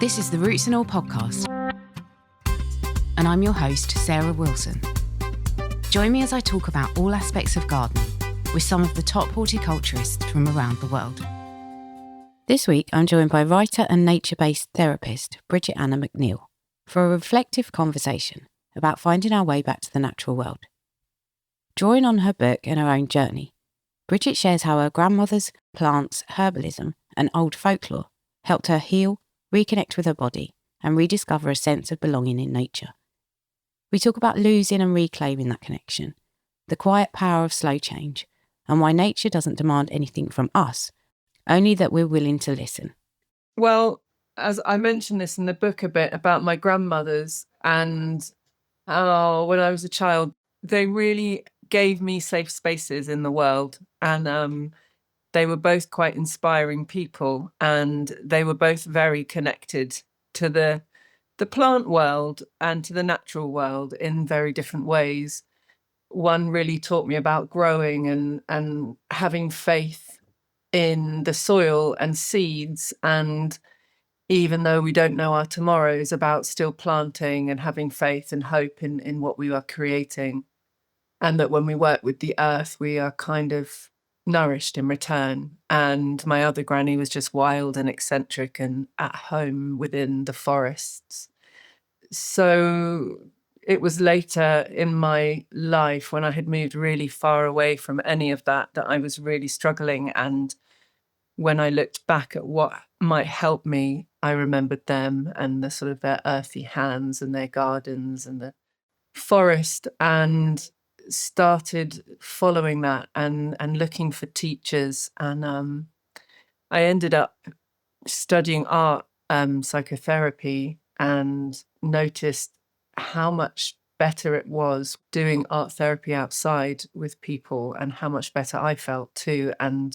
This is the Roots and All podcast, and I'm your host, Sarah Wilson. Join me as I talk about all aspects of gardening with some of the top horticulturists from around the world. This week, I'm joined by writer and nature-based therapist, Brigit Anna McNeill, for a reflective conversation about finding our way back to the natural world. Drawing on her book and her own journey, Brigit shares how her grandmother's plants, herbalism, and old folklore helped her heal, reconnect with her body, and rediscover a sense of belonging in nature. We talk about losing and reclaiming that connection, the quiet power of slow change, and why nature doesn't demand anything from us, only that we're willing to listen. Well, as I mentioned this in the book a bit about my grandmothers and how when I was a child, they really gave me safe spaces in the world. And they were both quite inspiring people, and they were both very connected to the plant world and to the natural world in very different ways. One really taught me about growing and having faith in the soil and seeds, and even though we don't know our tomorrows, about still planting and having faith and hope in what we are creating, and that when we work with the earth, we are kind of nourished in return. And my other granny was just wild and eccentric and at home within the forests. So it was later in my life, when I had moved really far away from any of that, that I was really struggling. And when I looked back at what might help me, I remembered them and the sort of their earthy hands and their gardens and the forest, and started following that and looking for teachers. And I ended up studying art psychotherapy, and noticed how much better it was doing art therapy outside with people, and how much better I felt too. And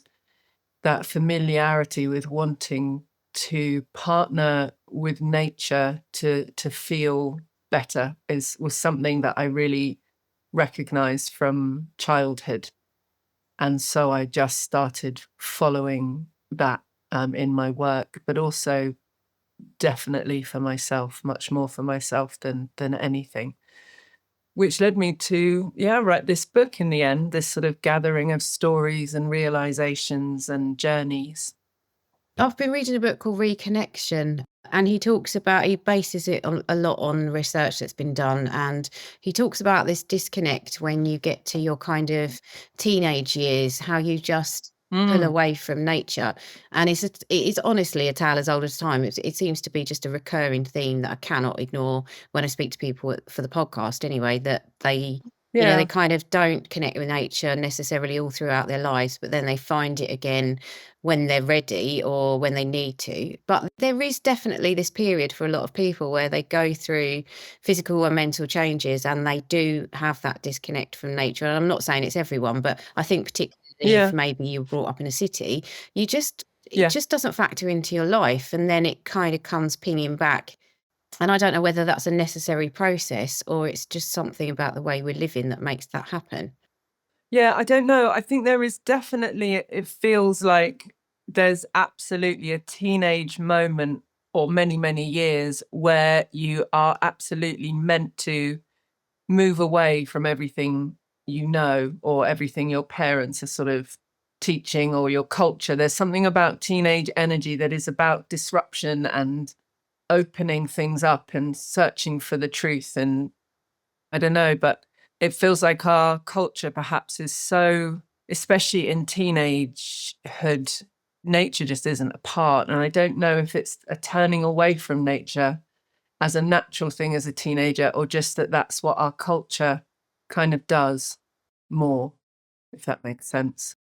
that familiarity with wanting to partner with nature to feel better was something that I really recognized from childhood. And so I just started following that in my work, but also definitely for myself, much more for myself than anything. Which led me to, write this book in the end, this sort of gathering of stories and realizations and journeys. I've been reading a book called Reconnection, and he bases it on a lot on research that's been done. And he talks about this disconnect when you get to your kind of teenage years, how you just pull away from nature. And it is honestly a tale as old as time. It seems to be just a recurring theme that I cannot ignore when I speak to people for the podcast anyway, that they they kind of don't connect with nature necessarily all throughout their lives, but then they find it again when they're ready or when they need to. But there is definitely this period for a lot of people where they go through physical and mental changes, and they do have that disconnect from nature. And I'm not saying it's everyone, but I think particularly if maybe you were brought up in a city, it just doesn't factor into your life, and then it kind of comes pinging back. And I don't know whether that's a necessary process or it's just something about the way we're living that makes that happen. Yeah, I don't know. I think there is definitely, it feels like there's absolutely a teenage moment, or many, many years, where you are absolutely meant to move away from everything you know, or everything your parents are sort of teaching, or your culture. There's something about teenage energy that is about disruption and opening things up and searching for the truth. And I don't know, but it feels like our culture perhaps is so, especially in teenagehood, nature just isn't a part. And I don't know if it's a turning away from nature as a natural thing as a teenager, or just that that's what our culture kind of does more, if that makes sense.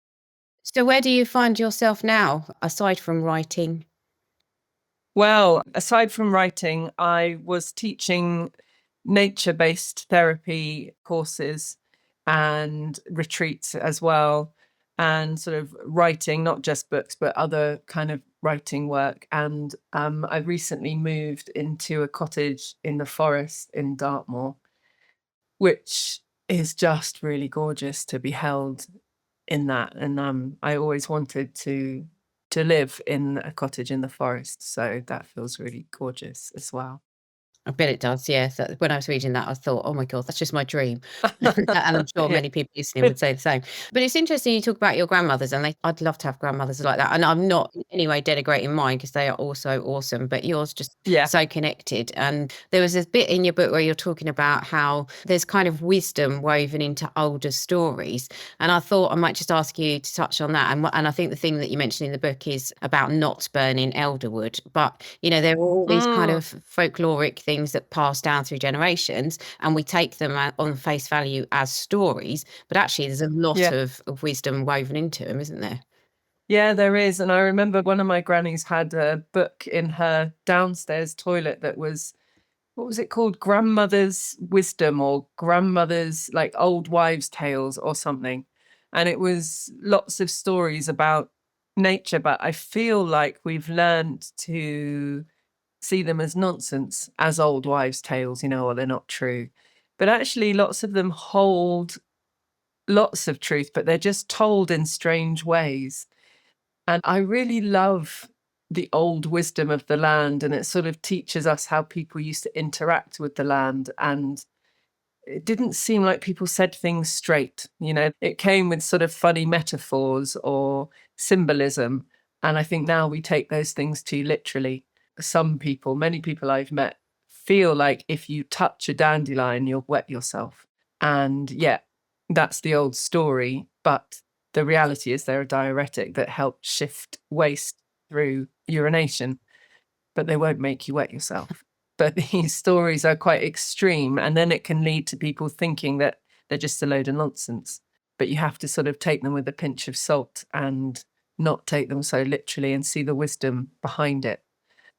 So where do you find yourself now, aside from writing? Well, aside from writing, I was teaching nature-based therapy courses and retreats as well, and sort of writing, not just books, but other kind of writing work. And I recently moved into a cottage in the forest in Dartmoor, which is just really gorgeous to be held in that. And I always wanted to to live in a cottage in the forest. So that feels really gorgeous as well. I bet it does, yeah. So when I was reading that, I thought, "Oh my god, that's just my dream." And I'm sure Yeah. many people listening would say the same. But it's interesting you talk about your grandmothers, and I'd love to have grandmothers like that. And I'm not in any way denigrating mine because they are also awesome, but yours just Yeah. so connected. And there was this bit in your book where you're talking about how there's kind of wisdom woven into older stories. And I thought I might just ask you to touch on that. And I think the thing that you mentioned in the book is about not burning elderwood. But, there are all these kind Mm, of folkloric things that pass down through generations, and we take them on face value as stories. But actually, there's a lot yeah. of wisdom woven into them, isn't there? Yeah, there is. And I remember one of my grannies had a book in her downstairs toilet that was, what was it called? Grandmother's Wisdom, or Grandmother's like Old Wives' Tales or something. And it was lots of stories about nature, but I feel like we've learned to see them as nonsense, as old wives' tales, or they're not true. But actually, lots of them hold lots of truth, but they're just told in strange ways. And I really love the old wisdom of the land, and it sort of teaches us how people used to interact with the land. And it didn't seem like people said things straight. It came with sort of funny metaphors or symbolism. And I think now we take those things too literally. Some people, many people I've met, feel like if you touch a dandelion, you'll wet yourself. And yeah, that's the old story. But the reality is they're a diuretic that helps shift waste through urination, but they won't make you wet yourself. But these stories are quite extreme, and then it can lead to people thinking that they're just a load of nonsense. But you have to sort of take them with a pinch of salt and not take them so literally and see the wisdom behind it.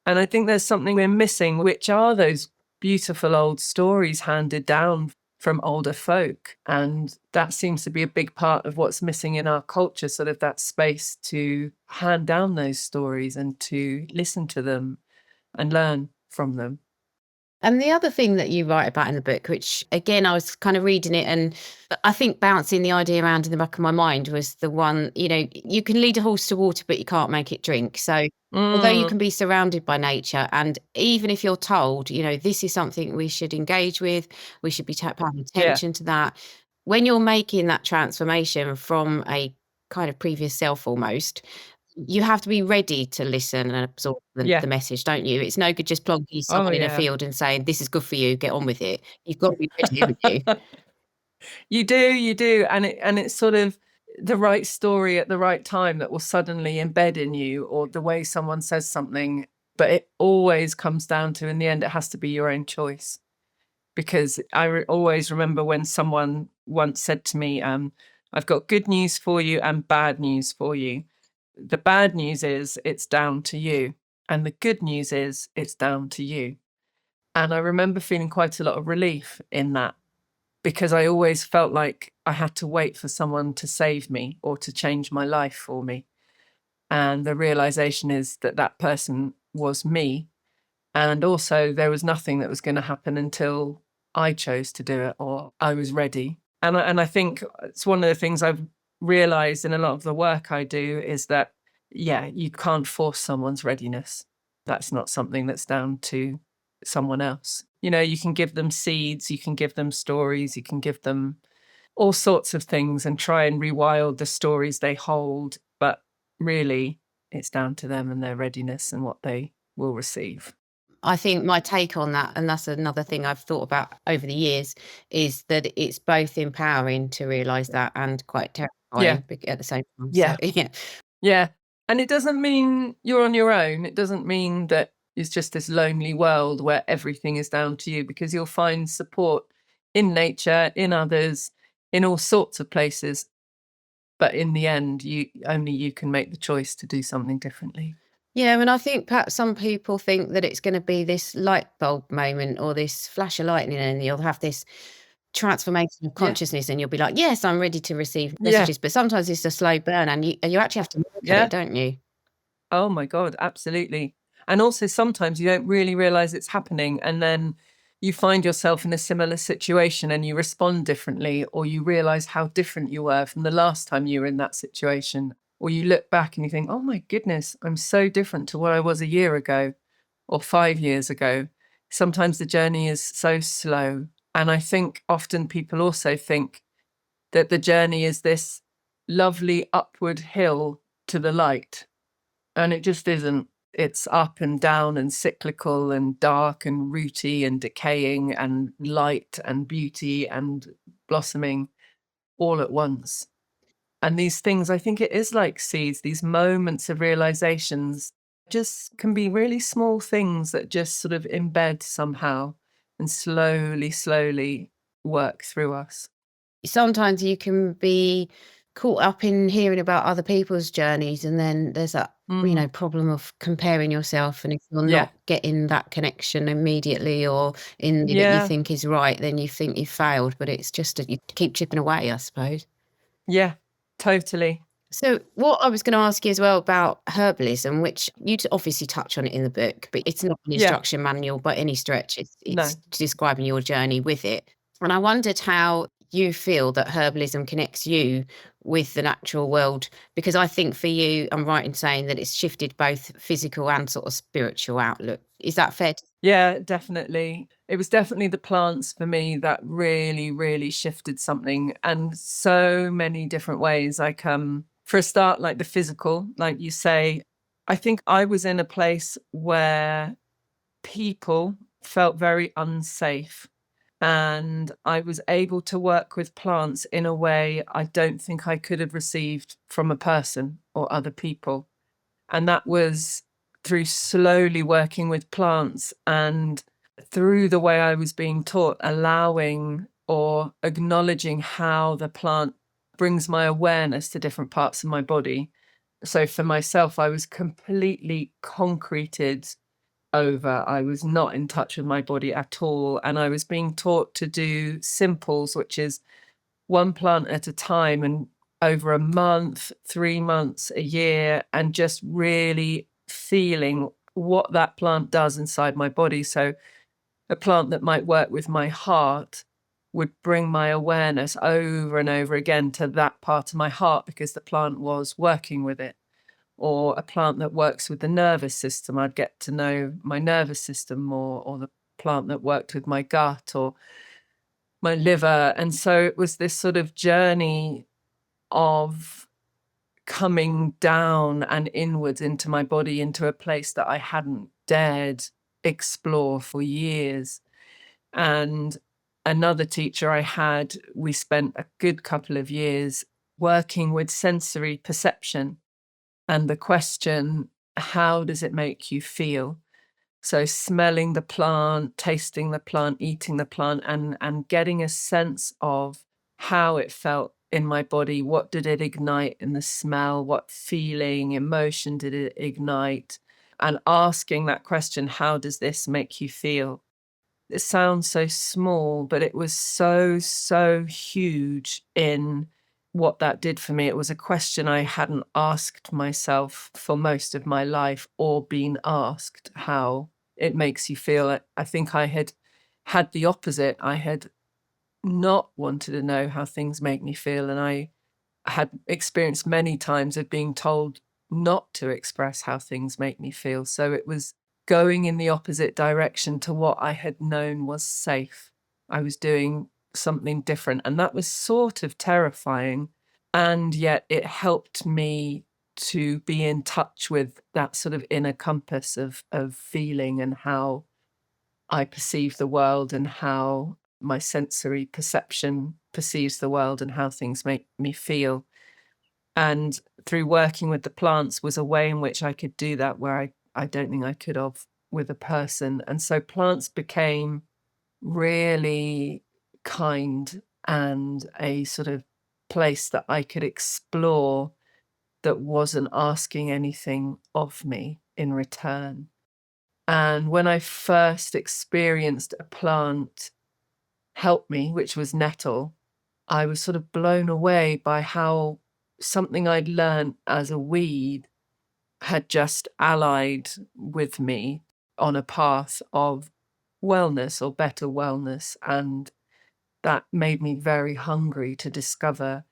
And I think there's something we're missing, which are those beautiful old stories handed down from older folk. And that seems to be a big part of what's missing in our culture, sort of that space to hand down those stories and to listen to them and learn from them. And the other thing that you write about in the book, which again, I was kind of reading it, and I think bouncing the idea around in the back of my mind was the one, you can lead a horse to water, but you can't make it drink. So although you Mm, can be surrounded by nature, and even if you're told, this is something we should engage with, we should be paying yeah, attention to that. When you're making that transformation from a kind of previous self almost, you have to be ready to listen and absorb the yeah. message, don't you? It's no good just plonking Oh, someone in a yeah. field and saying, "This is good for you, get on with it." You've got to be ready, haven't you? You do, you do. And it's sort of the right story at the right time that will suddenly embed in you, or the way someone says something. But it always comes down to, in the end, it has to be your own choice. Because I always remember when someone once said to me, I've got good news for you and bad news for you. The bad news is it's down to you. And the good news is it's down to you. And I remember feeling quite a lot of relief in that, because I always felt like I had to wait for someone to save me or to change my life for me. And the realization is that that person was me. And also, there was nothing that was going to happen until I chose to do it or I was ready. And I think it's one of the things I've realized in a lot of the work I do is that, yeah, you can't force someone's readiness. That's not something that's down to someone else. You can give them seeds, you can give them stories, you can give them all sorts of things and try and rewild the stories they hold. But really, it's down to them and their readiness and what they will receive. I think my take on that, and that's another thing I've thought about over the years, is that it's both empowering to realise that and quite Yeah. terrifying at the same time. So, Yeah. yeah. Yeah. And it doesn't mean you're on your own. It doesn't mean that it's just this lonely world where everything is down to you, because you'll find support in nature, in others, in all sorts of places. But in the end, you can make the choice to do something differently. Yeah, and I think perhaps some people think that it's gonna be this light bulb moment or this flash of lightning, and you'll have this transformation of Yeah. consciousness, and you'll be like, "Yes, I'm ready to receive Yeah. messages." But sometimes it's a slow burn, and you actually have to work at Yeah. it, don't you? Oh my God, absolutely. And also sometimes you don't really realize it's happening, and then you find yourself in a similar situation and you respond differently, or you realize how different you were from the last time you were in that situation. or you look back and you think, oh my goodness, I'm so different to what I was a year ago or 5 years ago. Sometimes the journey is so slow. And I think often people also think that the journey is this lovely upward hill to the light. And it just isn't. It's up and down and cyclical and dark and rooty and decaying and light and beauty and blossoming all at once. And these things, I think it is like seeds, these moments of realizations just can be really small things that just sort of embed somehow and slowly, slowly work through us. Sometimes you can be caught up in hearing about other people's journeys, and then there's that, Mm. problem of comparing yourself, and if you're Yeah. not getting that connection immediately or in the that you Yeah. think is right, then you think you've failed, but it's just that you keep chipping away, I suppose. Yeah. Totally. So what I was gonna ask you as well about herbalism, which you obviously touch on it in the book, but it's not an Yeah. instruction manual by any stretch. It's No. describing your journey with it. And I wondered how you feel that herbalism connects you with the natural world, because I think for you, I'm right in saying that it's shifted both physical and sort of spiritual outlook. Is that fair to— Yeah, definitely. It was definitely the plants for me that really, really shifted something, and so many different ways. Like, for a start, like the physical, like you say, I think I was in a place where people felt very unsafe, and I was able to work with plants in a way I don't think I could have received from a person or other people. And that was through slowly working with plants and through the way I was being taught, allowing or acknowledging how the plant brings my awareness to different parts of my body. So for myself, I was completely concreted over. I was not in touch with my body at all. And I was being taught to do simples, which is one plant at a time and over a month, 3 months, a year, and just really feeling what that plant does inside my body. So a plant that might work with my heart would bring my awareness over and over again to that part of my heart because the plant was working with it. Or a plant that works with the nervous system, I'd get to know my nervous system more, or the plant that worked with my gut or my liver. And so it was this sort of journey of coming down and inwards into my body, into a place that I hadn't dared explore for years. And another teacher I had, we spent a good couple of years working with sensory perception and the question, how does it make you feel? So smelling the plant, tasting the plant, eating the plant, and getting a sense of how it felt in my body. What did it ignite in the smell? What feeling, emotion did it ignite? And asking that question, how does this make you feel? It sounds so small, but it was so, so huge in what that did for me. It was a question I hadn't asked myself for most of my life or been asked how it makes you feel. I think I had the opposite. I had not wanted to know how things make me feel. And I had experienced many times of being told not to express how things make me feel. So it was going in the opposite direction to what I had known was safe. I was doing something different, and that was sort of terrifying. And yet it helped me to be in touch with that sort of inner compass of feeling and how I perceive the world and how my sensory perception perceives the world and how things make me feel. And through working with the plants was a way in which I could do that where I don't think I could have with a person. And so plants became really kind and a sort of place that I could explore that wasn't asking anything of me in return. And when I first experienced a plant help me, which was nettle, I was sort of blown away by how something I'd learned as a weed had just allied with me on a path of wellness or better wellness. And that made me very hungry to discover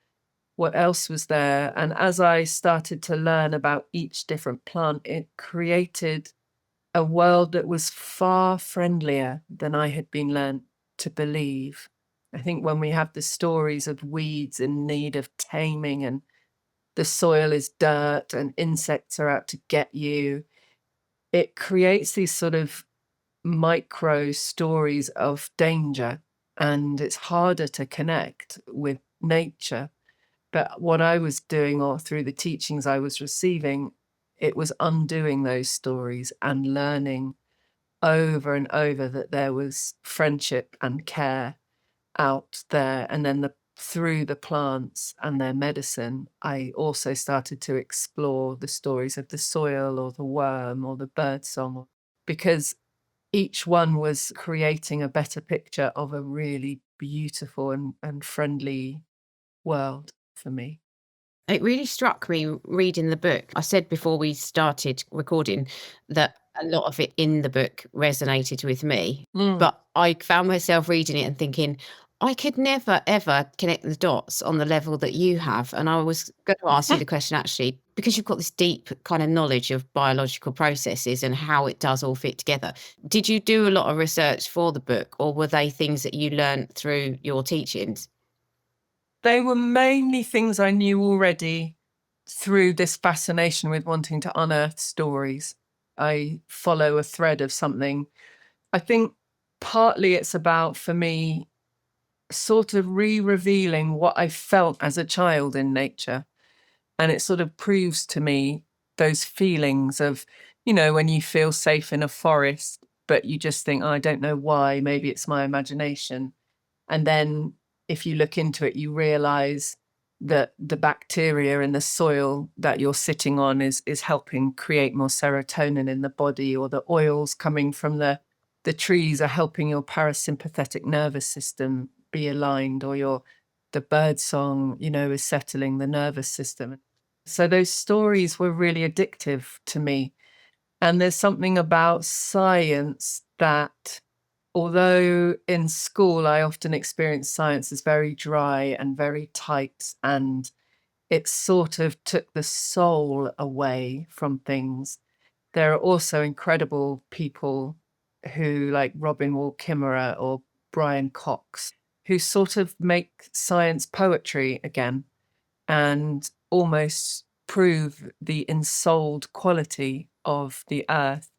what else was there. And as I started to learn about each different plant, it created a world that was far friendlier than I had been learned to believe. I think when we have the stories of weeds in need of taming and the soil is dirt and insects are out to get you, it creates these sort of micro stories of danger, and it's harder to connect with nature. But what I was doing, or through the teachings I was receiving, it was undoing those stories and learning over and over that there was friendship and care out there. And then through the plants and their medicine, I also started to explore the stories of the soil or the worm or the bird song, because each one was creating a better picture of a really beautiful and friendly world for me. It really struck me reading the book. I said before we started recording that a lot of it in the book resonated with me, Mm. but I found myself reading it and thinking, I could never ever connect the dots on the level that you have. And I was going to ask you the question actually, because you've got this deep kind of knowledge of biological processes and how it does all fit together. Did you do a lot of research for the book, or were they things that you learned through your teachings? They were mainly things I knew already through this fascination with wanting to unearth stories. I follow a thread of something. I think partly it's about, for me, sort of re-revealing what I felt as a child in nature. And it sort of proves to me those feelings of, when you feel safe in a forest, but you just think, oh, I don't know why, maybe it's my imagination. And then if you look into it, you realize that the bacteria in the soil that you're sitting on is helping create more serotonin in the body, or the oils coming from the trees are helping your parasympathetic nervous system be aligned, or the bird song, is settling the nervous system. So those stories were really addictive to me. And there's something about science that, although in school I often experienced science as very dry and very tight, and it sort of took the soul away from things, there are also incredible people who, like Robin Wall Kimmerer or Brian Cox, who sort of make science poetry again and almost prove the ensouled quality of the earth.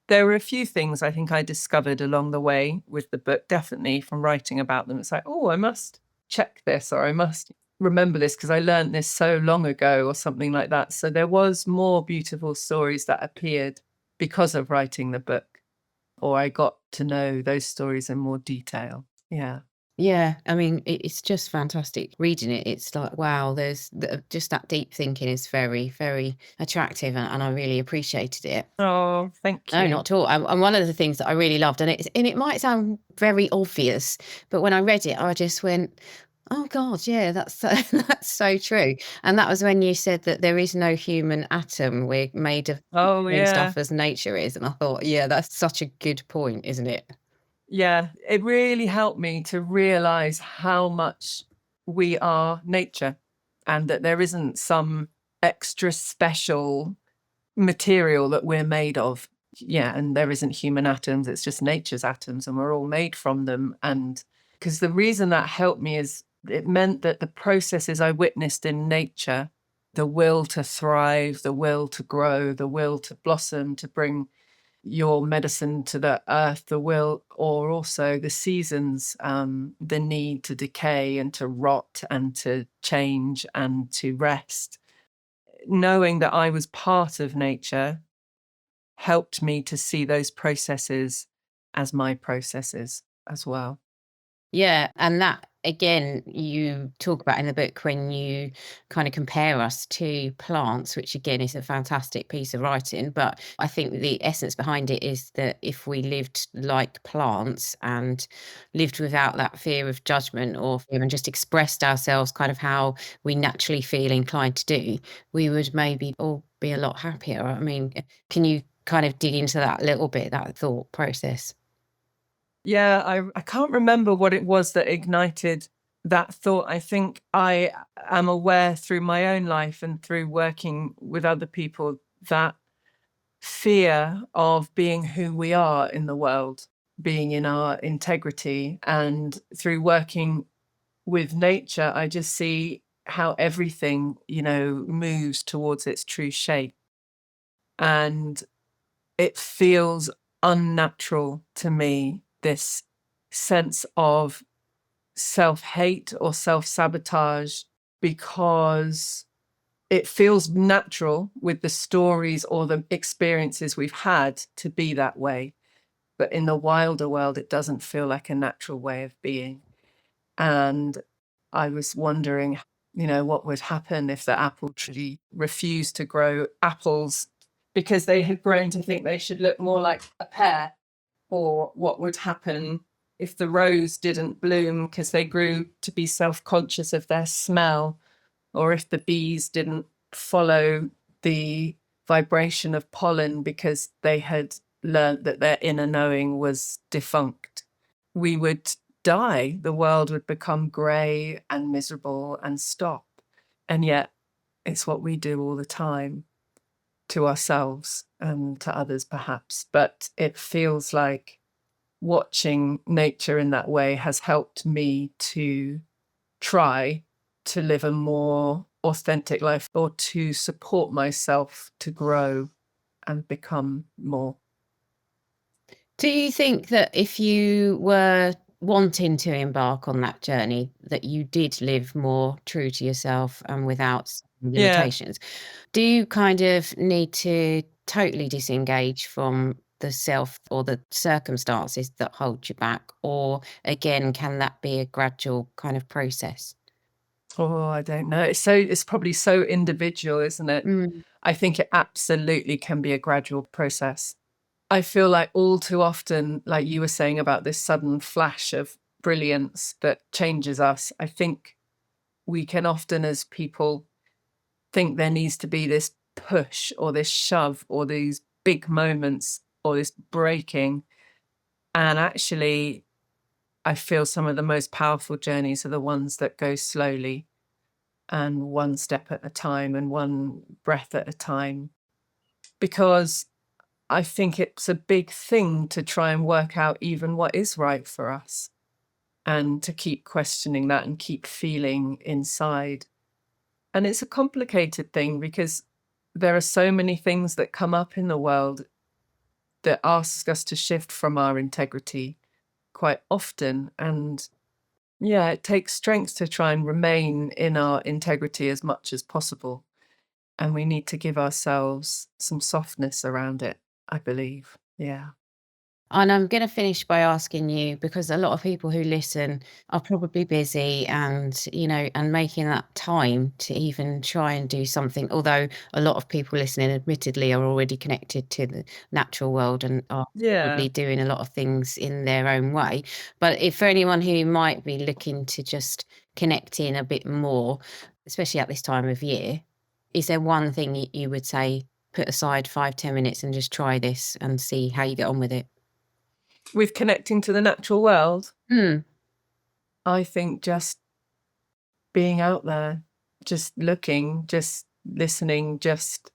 There were a few things I think I discovered along the way with the book, definitely from writing about them. It's like, oh, I must check this, or I must remember this because I learned this so long ago, or something like that. So there was more beautiful stories that appeared because of writing the book, or I got to know those stories in more detail. Yeah. Yeah, I mean, it's just fantastic reading it. It's like, wow, just that deep thinking is very, very attractive, and I really appreciated it. Oh, thank No, you. not at all. And one of the things that I really loved, and it might sound very obvious, but when I read it, I just went, "Oh God, yeah, that's so, that's so true." And that was when you said that there is no human atom. We're made of Oh, the same yeah. stuff as nature is, and I thought, yeah, that's such a good point, isn't it? Yeah, it really helped me to realize how much we are nature, and that there isn't some extra special material that we're made of. Yeah, and there isn't human atoms, it's just nature's atoms, and we're all made from them. And because the reason that helped me is it meant that the processes I witnessed in nature, the will to thrive, the will to grow, the will to blossom, to bring your medicine to the earth, the will, or also the seasons, the need to decay and to rot and to change and to rest. Knowing that I was part of nature helped me to see those processes as my processes as well. Yeah, and that again, you talk about in the book when you kind of compare us to plants, which again is a fantastic piece of writing. But I think the essence behind it is that if we lived like plants and lived without that fear of judgment or fear and just expressed ourselves kind of how we naturally feel inclined to do, we would maybe all be a lot happier. I mean, can you kind of dig into that a little bit, that thought process? Yeah, I can't remember what it was that ignited that thought, I think I am aware through my own life and through working with other people that fear of being who we are in the world, being in our integrity, and through working with nature, I just see how everything, moves towards its true shape. And it feels unnatural to me, this sense of self-hate or self-sabotage, because it feels natural with the stories or the experiences we've had to be that way. But in the wilder world, it doesn't feel like a natural way of being. And I was wondering, what would happen if the apple tree refused to grow apples because they had grown to think they should look more like a pear, or what would happen if the rose didn't bloom because they grew to be self-conscious of their smell, or if the bees didn't follow the vibration of pollen because they had learned that their inner knowing was defunct. We would die. The world would become grey and miserable and stop. And yet it's what we do all the time, to ourselves and to others perhaps. But it feels like watching nature in that way has helped me to try to live a more authentic life, or to support myself to grow and become more. Do you think that if you were wanting to embark on that journey, that you did live more true to yourself and without Yeah. limitations? Do you kind of need to totally disengage from the self or the circumstances that hold you back? Or again, can that be a gradual kind of process? Oh, I don't know. It's probably so individual, isn't it? Mm. I think it absolutely can be a gradual process. I feel like all too often, like you were saying about this sudden flash of brilliance that changes us, I think we can often, as people, think there needs to be this push or this shove or these big moments or this breaking. And actually, I feel some of the most powerful journeys are the ones that go slowly and one step at a time and one breath at a time. Because I think it's a big thing to try and work out even what is right for us, and to keep questioning that and keep feeling inside. And it's a complicated thing because there are so many things that come up in the world that ask us to shift from our integrity quite often. And yeah, it takes strength to try and remain in our integrity as much as possible. And we need to give ourselves some softness around it, I believe. Yeah. And I'm going to finish by asking you, because a lot of people who listen are probably busy and, and making that time to even try and do something. Although a lot of people listening, admittedly, are already connected to the natural world and are Yeah. probably doing a lot of things in their own way. But if for anyone who might be looking to just connect in a bit more, especially at this time of year, is there one thing you would say, put aside 5-10 minutes and just try this and see how you get on with it? With connecting to the natural world, Mm. I think just being out there, just looking, just listening, just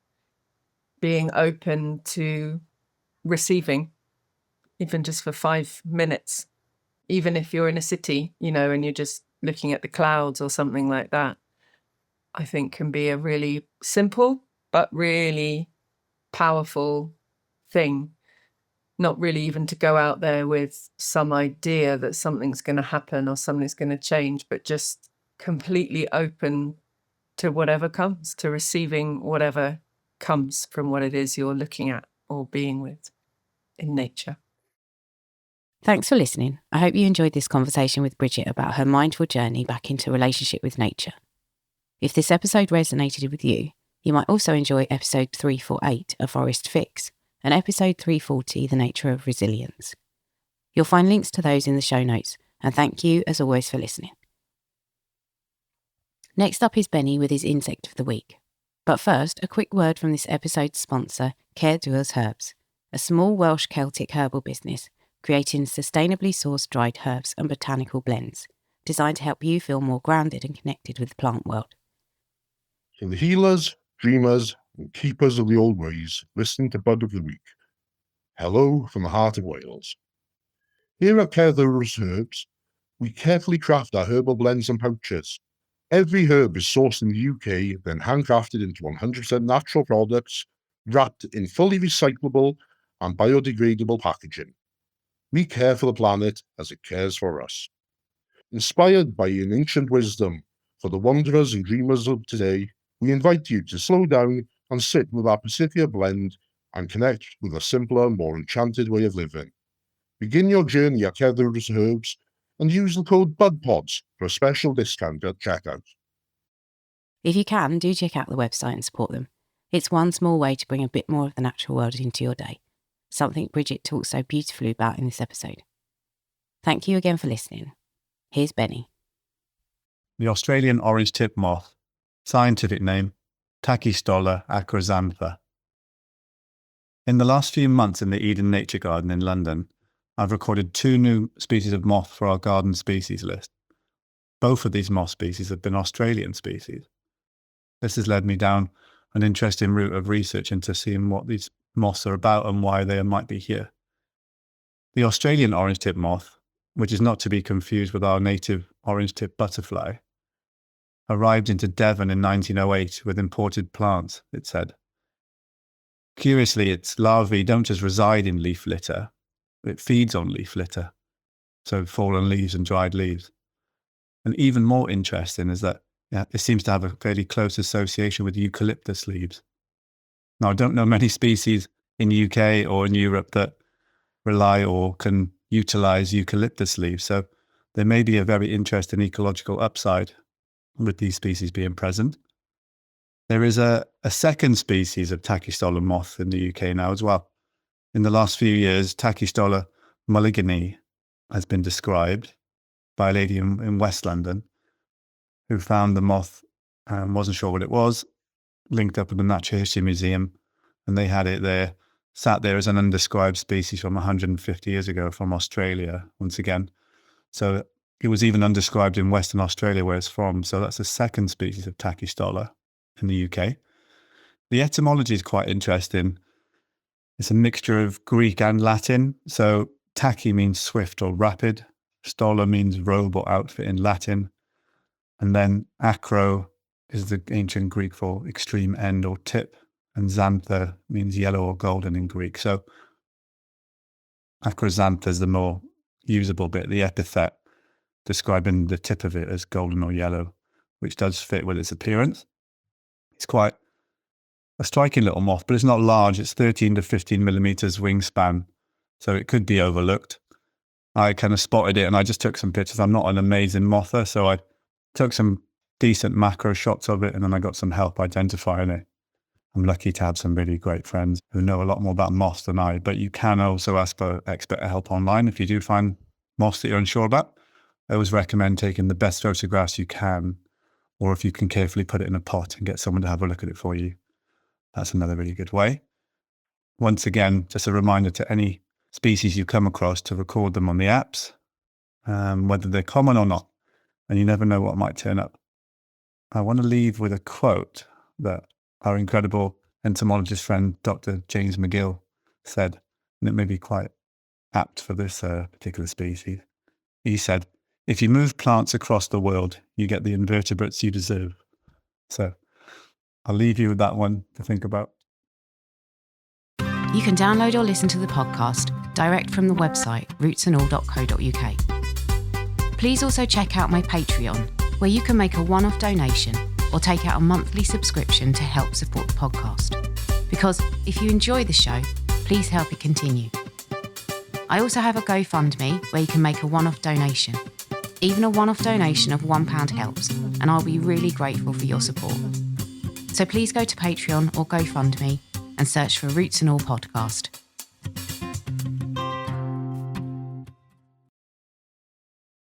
being open to receiving, even just for 5 minutes, even if you're in a city, and you're just looking at the clouds or something like that, I think can be a really simple but really powerful thing. Not really even to go out there with some idea that something's going to happen or something's going to change, but just completely open to whatever comes, to receiving whatever comes from what it is you're looking at or being with in nature. Thanks for listening. I hope you enjoyed this conversation with Brigit about her mindful journey back into relationship with nature. If this episode resonated with you, you might also enjoy episode 348, A Forest Fix, and episode 340, The Nature of Resilience. You'll find links to those in the show notes, and thank you as always for listening. Next up is Benny with his insect of the week. But first, a quick word from this episode's sponsor, Care Doers Herbs, a small Welsh Celtic herbal business creating sustainably sourced dried herbs and botanical blends, designed to help you feel more grounded and connected with the plant world. To the healers, dreamers, and keepers of the old ways, listening to Bud of the Week. Hello from the heart of Wales. Here at Cerddoriaeth Herbs, we carefully craft our herbal blends and pouches. Every herb is sourced in the UK, then handcrafted into 100% natural products, wrapped in fully recyclable and biodegradable packaging. We care for the planet as it cares for us. Inspired by an ancient wisdom for the wanderers and dreamers of today, we invite you to slow down and sit with our Pacifica blend and connect with a simpler, more enchanted way of living. Begin your journey at Cerddoriaeth Herbs and use the code BUDPODS for a special discount at checkout. If you can, do check out the website and support them. It's one small way to bring a bit more of the natural world into your day, something Brigit talks so beautifully about in this episode. Thank you again for listening. Here's Benny. The Australian orange-tip moth, scientific name, Tachystola acrosantha. In the last few months in the Eden Nature Garden in London, I've recorded 2 new species of moth for our garden species list. Both of these moth species have been Australian species. This has led me down an interesting route of research into seeing what these moths are about and why they might be here. The Australian orange-tip moth, which is not to be confused with our native orange-tip butterfly, arrived into Devon in 1908 with imported plants, it said. Curiously, its larvae don't just reside in leaf litter, it feeds on leaf litter, so fallen leaves and dried leaves. And even more interesting is that it seems to have a fairly close association with eucalyptus leaves. Now, I don't know many species in the UK or in Europe that rely or can utilize eucalyptus leaves, so there may be a very interesting ecological upside with these species being present. There is a second species of Tachystola moth in the UK now as well. In the last few years, Tachystola mulligani has been described by a lady in West London who found the moth and wasn't sure what it was, linked up with the Natural History Museum, and they had it there, sat there as an undescribed species from 150 years ago from Australia, once again. So it was even undescribed in Western Australia where it's from. So that's the second species of Tachystola in the UK. The etymology is quite interesting. It's a mixture of Greek and Latin. So tachy means swift or rapid. Stola means robe or outfit in Latin. And then acro is the ancient Greek for extreme end or tip. And xantha means yellow or golden in Greek. So acroxantha is the more usable bit, the epithet describing the tip of it as golden or yellow, which does fit with its appearance. It's quite a striking little moth, but it's not large. It's 13 to 15 millimeters wingspan, so it could be overlooked. I kind of spotted it and I just took some pictures. I'm not an amazing mother, so I took some decent macro shots of it and then I got some help identifying it. I'm lucky to have some really great friends who know a lot more about moths than I, but you can also ask for expert help online if you do find moths that you're unsure about. I always recommend taking the best photographs you can, or if you can carefully put it in a pot and get someone to have a look at it for you. That's another really good way. Once again, just a reminder to any species you come across to record them on the apps, whether they're common or not, and you never know what might turn up. I want to leave with a quote that our incredible entomologist friend, Dr. James McGill, said, and it may be quite apt for this particular species. He said, "If you move plants across the world, you get the invertebrates you deserve." So I'll leave you with that one to think about. You can download or listen to the podcast direct from the website rootsandall.co.uk. Please also check out my Patreon, where you can make a one-off donation or take out a monthly subscription to help support the podcast. Because if you enjoy the show, please help it continue. I also have a GoFundMe where you can make a one-off donation. Even a one-off donation of £1 helps, and I'll be really grateful for your support. So please go to Patreon or GoFundMe and search for Roots and All Podcast.